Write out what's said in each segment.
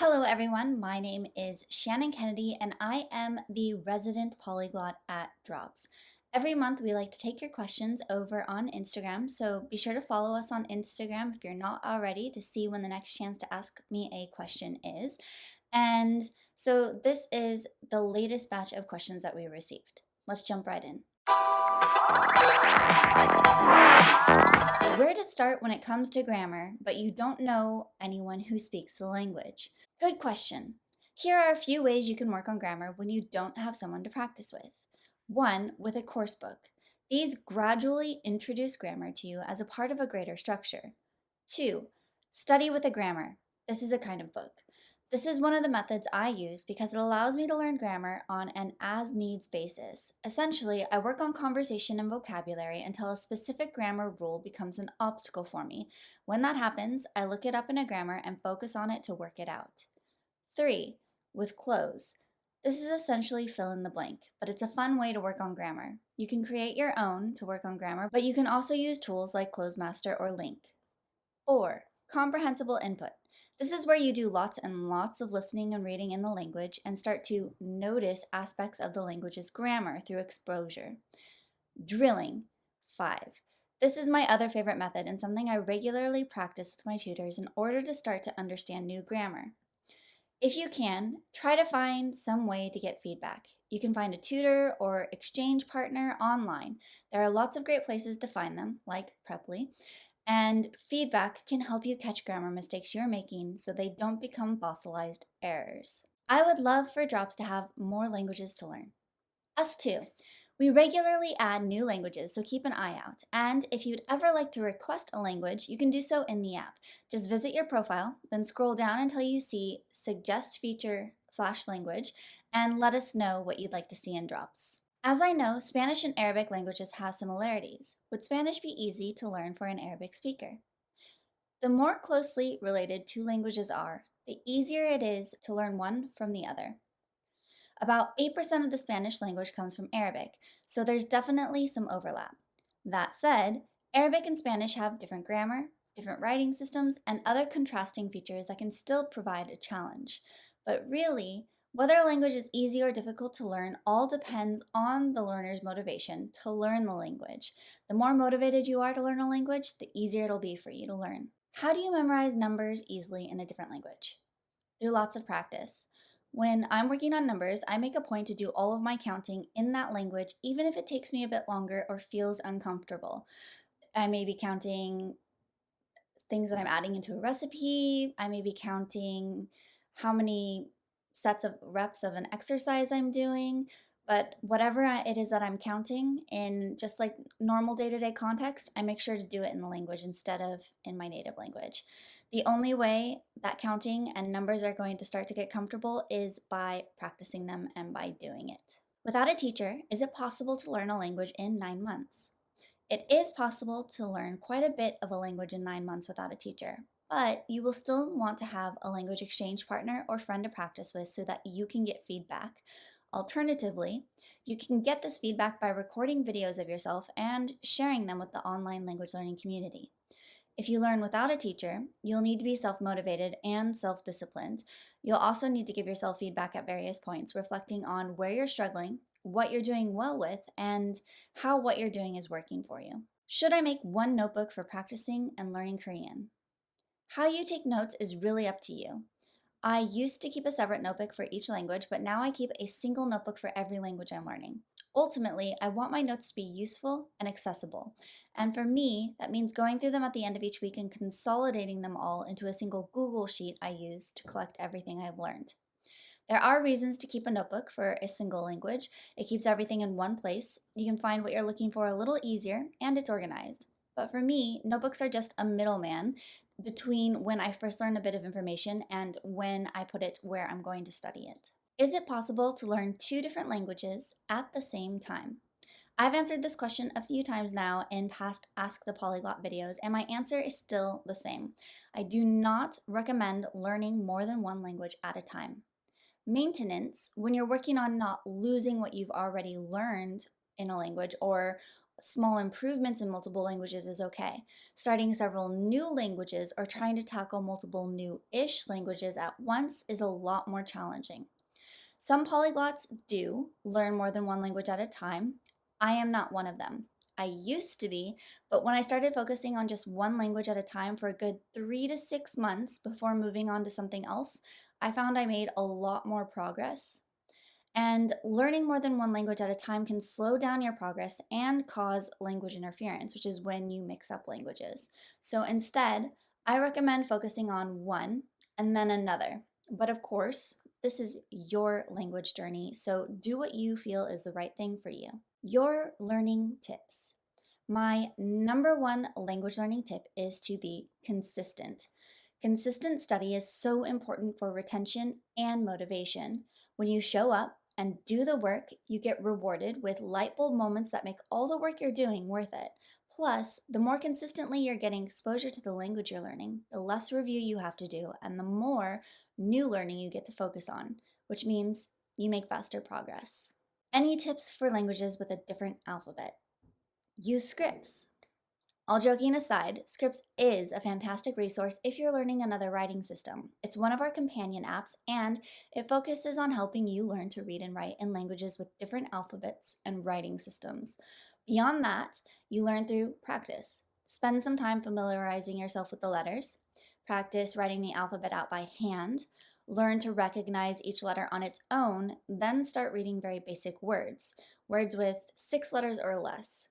Hello, everyone. My name is Shannon Kennedy, and I am the resident polyglot at Drops. Every month, we like to take your questions over on Instagram, so be sure to follow us on Instagram if you're not already to see when the next chance to ask me a question is. And so, this is the latest batch of questions that we received. Let's jump right in. Where to start when it comes to grammar, but you don't know anyone who speaks the language? Good question. Here are a few ways you can work on grammar when you don't have someone to practice with. One, with a course book. These gradually introduce grammar to you as a part of a greater structure. Two, study with a grammar. This is a kind of book. This is one of the methods I use because it allows me to learn grammar on an as needs basis. Essentially, I work on conversation and vocabulary until a specific grammar rule becomes an obstacle for me. When that happens, I look it up in a grammar and focus on it to work it out. Three, with close. This is essentially fill in the blank, but it's a fun way to work on grammar. You can create your own to work on grammar, but you can also use tools like Closemaster or Link. 4. Comprehensible input. This is where you do lots and lots of listening and reading in the language and start to notice aspects of the language's grammar through exposure. Drilling. 5. This is my other favorite method and something I regularly practice with my tutors in order to start to understand new grammar. If you can, try to find some way to get feedback. You can find a tutor or exchange partner online. There are lots of great places to find them, like Preply, and feedback can help you catch grammar mistakes you're making so they don't become fossilized errors. I would love for Drops to have more languages to learn. Us too. We regularly add new languages, so keep an eye out. And if you'd ever like to request a language, you can do so in the app. Just visit your profile, then scroll down until you see Suggest Feature/Language, and let us know what you'd like to see in Drops. As I know, Spanish and Arabic languages have similarities. Would Spanish be easy to learn for an Arabic speaker? The more closely related two languages are, the easier it is to learn one from the other. About 8% of the Spanish language comes from Arabic, so there's definitely some overlap. That said, Arabic and Spanish have different grammar, different writing systems, and other contrasting features that can still provide a challenge. But really, whether a language is easy or difficult to learn all depends on the learner's motivation to learn the language. The more motivated you are to learn a language, the easier it'll be for you to learn. How do you memorize numbers easily in a different language? Through lots of practice. When I'm working on numbers, I make a point to do all of my counting in that language, even if it takes me a bit longer or feels uncomfortable. I may be counting things that I'm adding into a recipe. I may be counting how many sets of reps of an exercise I'm doing. But whatever it is that I'm counting in just like normal day to day context, I make sure to do it in the language instead of in my native language. The only way that counting and numbers are going to start to get comfortable is by practicing them and by doing it. Without a teacher, is it possible to learn a language in 9 months? It is possible to learn quite a bit of a language in 9 months without a teacher, but you will still want to have a language exchange partner or friend to practice with so that you can get feedback. Alternatively, you can get this feedback by recording videos of yourself and sharing them with the online language learning community. If you learn without a teacher, you'll need to be self-motivated and self-disciplined. You'll also need to give yourself feedback at various points, reflecting on where you're struggling, what you're doing well with, and how what you're doing is working for you. Should I make one notebook for practicing and learning Korean? How you take notes is really up to you. I used to keep a separate notebook for each language, but now I keep a single notebook for every language I'm learning. Ultimately, I want my notes to be useful and accessible. And for me, that means going through them at the end of each week and consolidating them all into a single Google sheet I use to collect everything I've learned. There are reasons to keep a notebook for a single language. It keeps everything in one place. You can find what you're looking for a little easier, and it's organized. But for me, notebooks are just a middleman between when I first learn a bit of information and when I put it where I'm going to study it. Is it possible to learn two different languages at the same time? I've answered this question a few times now in past Ask the Polyglot videos, and my answer is still the same. I do not recommend learning more than one language at a time. Maintenance, when you're working on not losing what you've already learned in a language or small improvements in multiple languages is okay. Starting several new languages or trying to tackle multiple new-ish languages at once is a lot more challenging. Some polyglots do learn more than one language at a time. I am not one of them. I used to be, but when I started focusing on just one language at a time for a good 3 to 6 months before moving on to something else, I found I made a lot more progress. And learning more than one language at a time can slow down your progress and cause language interference, which is when you mix up languages. So instead, I recommend focusing on one and then another. But of course, this is your language journey, so do what you feel is the right thing for you. Your learning tips. My number one language learning tip is to be consistent. Consistent study is so important for retention and motivation. When you show up and do the work, you get rewarded with light bulb moments that make all the work you're doing worth it. Plus, the more consistently you're getting exposure to the language you're learning, the less review you have to do, and the more new learning you get to focus on, which means you make faster progress. Any tips for languages with a different alphabet? Use scripts. All joking aside, Scripts is a fantastic resource if you're learning another writing system. It's one of our companion apps, and it focuses on helping you learn to read and write in languages with different alphabets and writing systems. Beyond that, you learn through practice. Spend some time familiarizing yourself with the letters. Practice writing the alphabet out by hand. Learn to recognize each letter on its own, then start reading very basic words, words with 6 letters or less.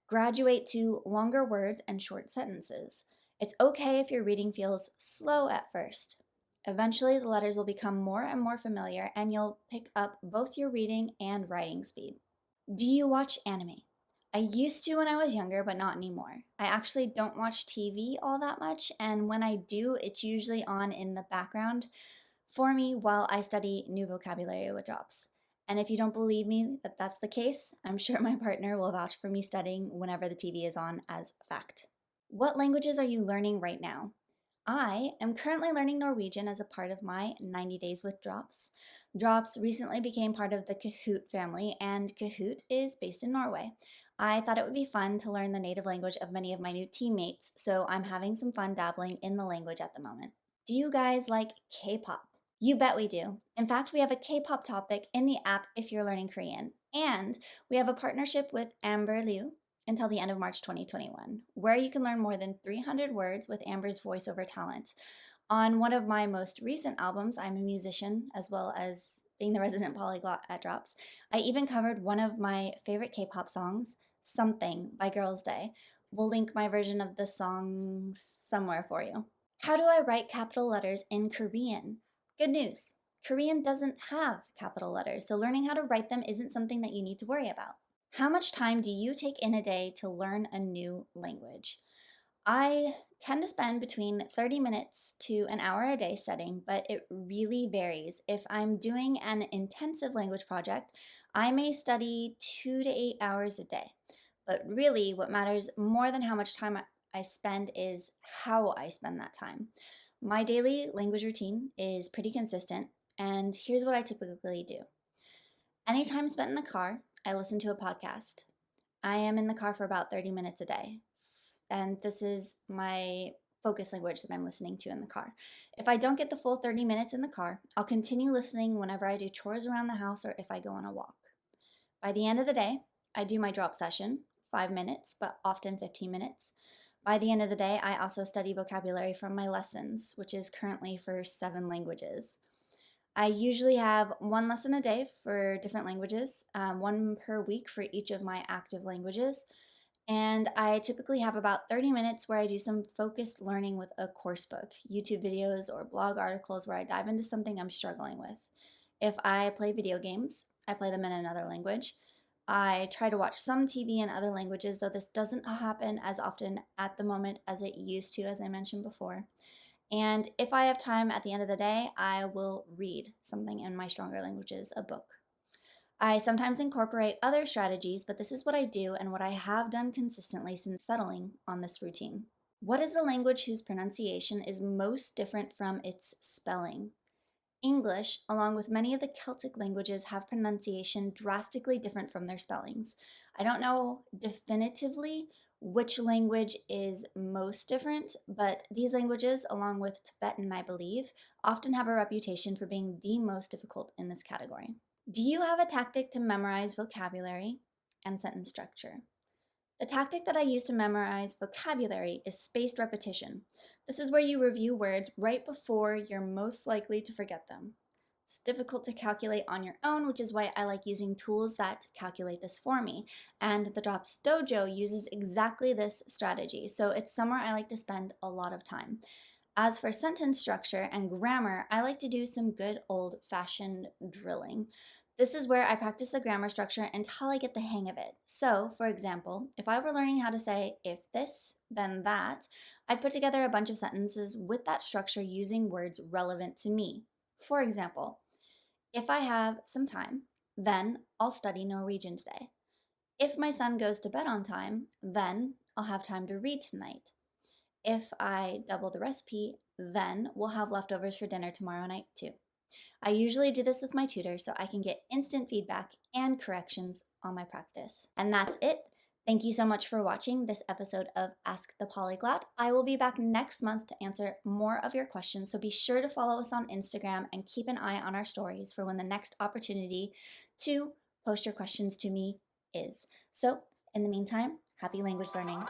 Graduate to longer words and short sentences. It's okay if your reading feels slow at first. Eventually, the letters will become more and more familiar, and you'll pick up both your reading and writing speed. Do you watch anime? I used to when I was younger, but not anymore. I actually don't watch TV all that much, and when I do, it's usually on in the background for me while I study new vocabulary with Drops. And if you don't believe me that that's the case, I'm sure my partner will vouch for me studying whenever the TV is on as fact. What languages are you learning right now? I am currently learning Norwegian as a part of my 90 Days with Drops. Drops recently became part of the Kahoot family, and Kahoot is based in Norway. I thought it would be fun to learn the native language of many of my new teammates, so I'm having some fun dabbling in the language at the moment. Do you guys like K-pop? You bet we do. In fact, we have a K-pop topic in the app if you're learning Korean. And we have a partnership with Amber Liu until the end of March 2021, where you can learn more than 300 words with Amber's voiceover talent. On one of my most recent albums, I'm a musician as well as being the resident polyglot at Drops. I even covered one of my favorite K-pop songs, Something by Girls' Day. We'll link my version of the song somewhere for you. How do I write capital letters in Korean? Good news. Korean doesn't have capital letters, so learning how to write them isn't something that you need to worry about. How much time do you take in a day to learn a new language? I tend to spend between 30 minutes to an hour a day studying, but it really varies. If I'm doing an intensive language project, I may study 2 to 8 hours a day. But really, what matters more than how much time I spend is how I spend that time. My daily language routine is pretty consistent, and here's what I typically do. Anytime spent in the car, I listen to a podcast. I am in the car for about 30 minutes a day, and this is my focus language that I'm listening to in the car. If I don't get the full 30 minutes in the car, I'll continue listening whenever I do chores around the house or if I go on a walk. By the end of the day, I do my drop session, 5 minutes, but often 15 minutes. By the end of the day, I also study vocabulary from my lessons, which is currently for 7 languages. I usually have one lesson a day for different languages, one per week for each of my active languages. And I typically have about 30 minutes where I do some focused learning with a course book, YouTube videos, or blog articles where I dive into something I'm struggling with. If I play video games, I play them in another language. I try to watch some TV in other languages, though this doesn't happen as often at the moment as it used to, as I mentioned before. And if I have time at the end of the day, I will read something in my stronger languages, a book. I sometimes incorporate other strategies, but this is what I do and what I have done consistently since settling on this routine. What is the language whose pronunciation is most different from its spelling? English, along with many of the Celtic languages, have pronunciation drastically different from their spellings. I don't know definitively which language is most different, but these languages, along with Tibetan, I believe, often have a reputation for being the most difficult in this category. Do you have a tactic to memorize vocabulary and sentence structure? The tactic that I use to memorize vocabulary is spaced repetition. This is where you review words right before you're most likely to forget them. It's difficult to calculate on your own, which is why I like using tools that calculate this for me. And the Drops Dojo uses exactly this strategy, so it's somewhere I like to spend a lot of time. As for sentence structure and grammar, I like to do some good old-fashioned drilling. This is where I practice the grammar structure until I get the hang of it. So, for example, if I were learning how to say if this, then that, I'd put together a bunch of sentences with that structure using words relevant to me. For example, if I have some time, then I'll study Norwegian today. If my son goes to bed on time, then I'll have time to read tonight. If I double the recipe, then we'll have leftovers for dinner tomorrow night too. I usually do this with my tutor so I can get instant feedback and corrections on my practice. And that's it. Thank you so much for watching this episode of Ask the Polyglot. I will be back next month to answer more of your questions, so be sure to follow us on Instagram and keep an eye on our stories for when the next opportunity to post your questions to me is. So, in the meantime, happy language learning.